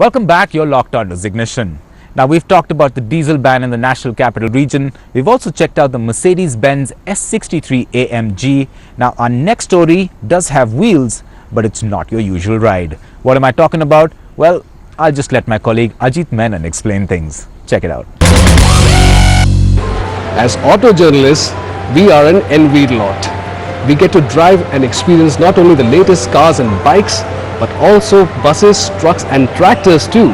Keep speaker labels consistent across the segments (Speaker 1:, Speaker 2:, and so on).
Speaker 1: Welcome back, you're locked on to Zeeignition. Now we've talked about the diesel ban in the National Capital Region. We've also checked out the Mercedes-Benz S63 AMG. Now our next story does have wheels, but it's not your usual ride. What am I talking about? Well, I'll just let my colleague Ajit Menon explain things. Check it out.
Speaker 2: As auto journalists, we are an envied lot. We get to drive and experience not only the latest cars and bikes, but also buses, trucks and tractors too.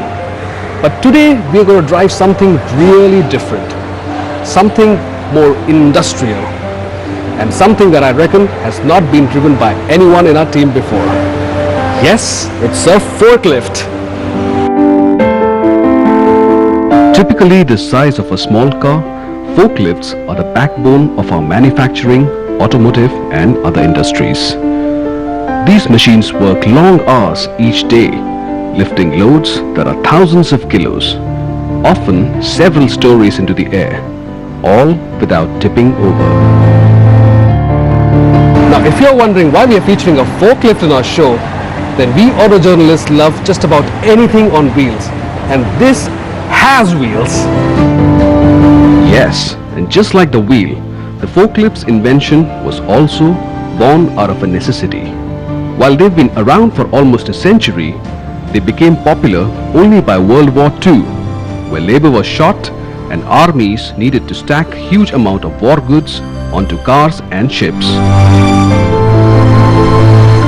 Speaker 2: But today we are going to drive something really different, something more industrial, and something that I reckon has not been driven by anyone in our team before. Yes, it's a forklift.
Speaker 3: Typically the size of a small car, forklifts are the backbone of our manufacturing, automotive and other industries. These machines work long hours each day, lifting loads that are thousands of kilos, often several stories into the air, all without tipping over.
Speaker 2: Now if you're wondering why we are featuring a forklift in our show, then we auto journalists love just about anything on wheels, and this has wheels.
Speaker 3: Yes, and just like the wheel, the forklift's invention was also born out of a necessity. While they've been around for almost a century, they became popular only by World War II, where labor was short and armies needed to stack huge amount of war goods onto cars and ships.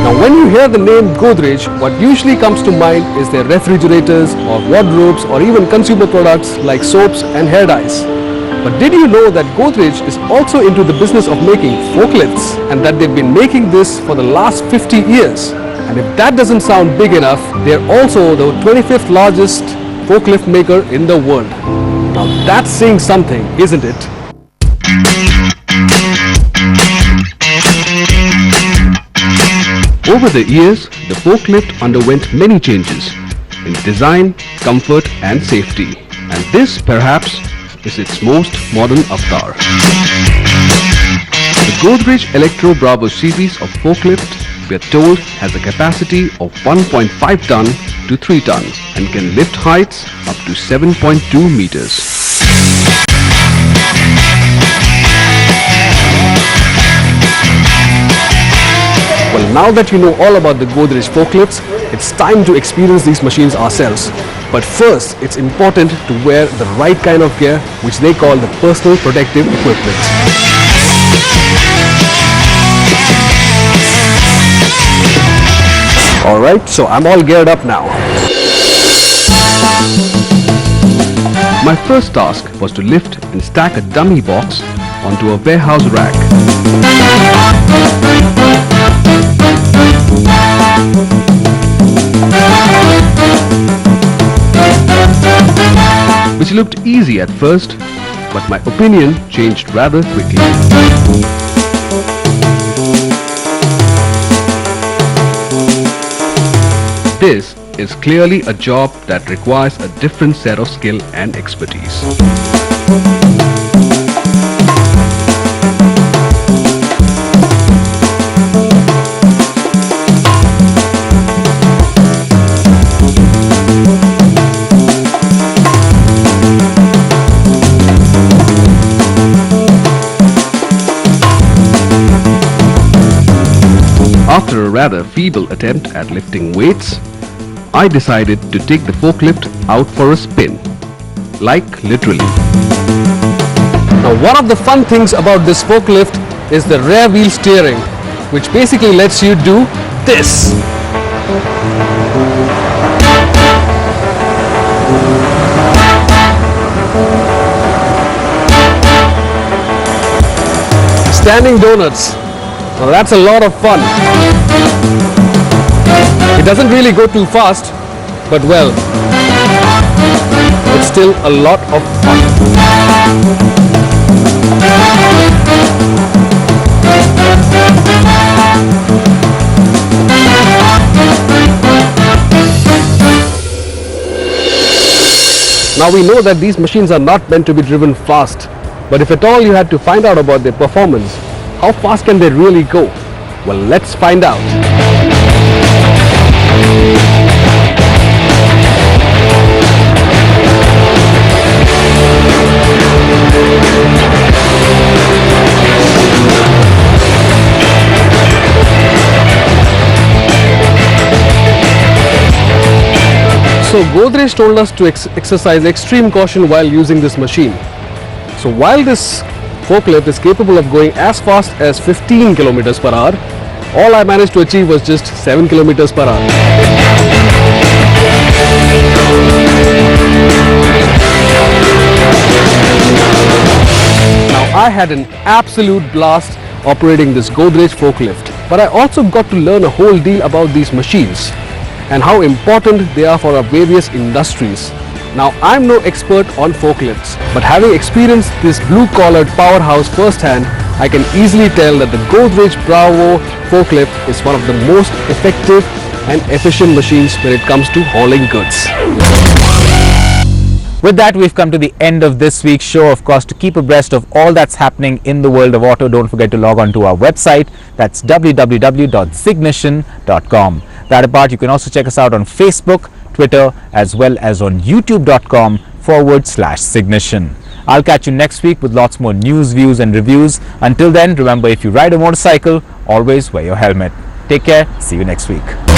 Speaker 2: Now when you hear the name Godrej, what usually comes to mind is their refrigerators or wardrobes or even consumer products like soaps and hair dyes. But did you know that Godrej is also into the business of making forklifts, and that they've been making this for the last 50 years? And if that doesn't sound big enough, they're also the 25th largest forklift maker in the world. Now that's saying something, isn't it?
Speaker 3: Over the years, the forklift underwent many changes in design, comfort and safety. And this perhaps is its most modern avatar. The Godrej Electro Bravo series of forklift, we are told, has a capacity of 1.5 ton to 3 tons and can lift heights up to 7.2 meters.
Speaker 2: Well, now that you know all about the Godrej forklifts, it's time to experience these machines ourselves. But first, it's important to wear the right kind of gear, which they call the personal protective equipment. Alright, so I'm all geared up now.
Speaker 3: My first task was to lift and stack a dummy box onto a warehouse rack. Which looked easy at first, but my opinion changed rather quickly. This is clearly a job that requires a different set of skill and expertise. After a rather feeble attempt at lifting weights, I decided to take the forklift out for a spin. Like literally.
Speaker 2: Now one of the fun things about this forklift is the rear wheel steering, which basically lets you do this. Standing donuts. Well, that's a lot of fun. It doesn't really go too fast, but well, it's still a lot of fun. Now we know that these machines are not meant to be driven fast, but if at all you had to find out about their performance, how fast can they really go? Well, let's find out. So Godrej told us to exercise extreme caution while using this machine. So while this forklift is capable of going as fast as 15 kilometers per hour, all I managed to achieve was just 7 kilometers per hour. Now I had an absolute blast operating this Godrej forklift, but I also got to learn a whole deal about these machines and how important they are for our various industries. Now I'm no expert on forklifts, but having experienced this blue-collared powerhouse firsthand, I can easily tell that the Godrej Bravo forklift is one of the most effective and efficient machines when it comes to hauling goods.
Speaker 1: With that, we've come to the end of this week's show. Of course, to keep abreast of all that's happening in the world of auto, don't forget to log on to our website. That's www.zeeignition.com. That apart, you can also check us out on Facebook, Twitter, as well as on youtube.com/Zeeignition. I'll catch you next week with lots more news, views and reviews. Until then, remember, if you ride a motorcycle, always wear your helmet. Take care. See you next week.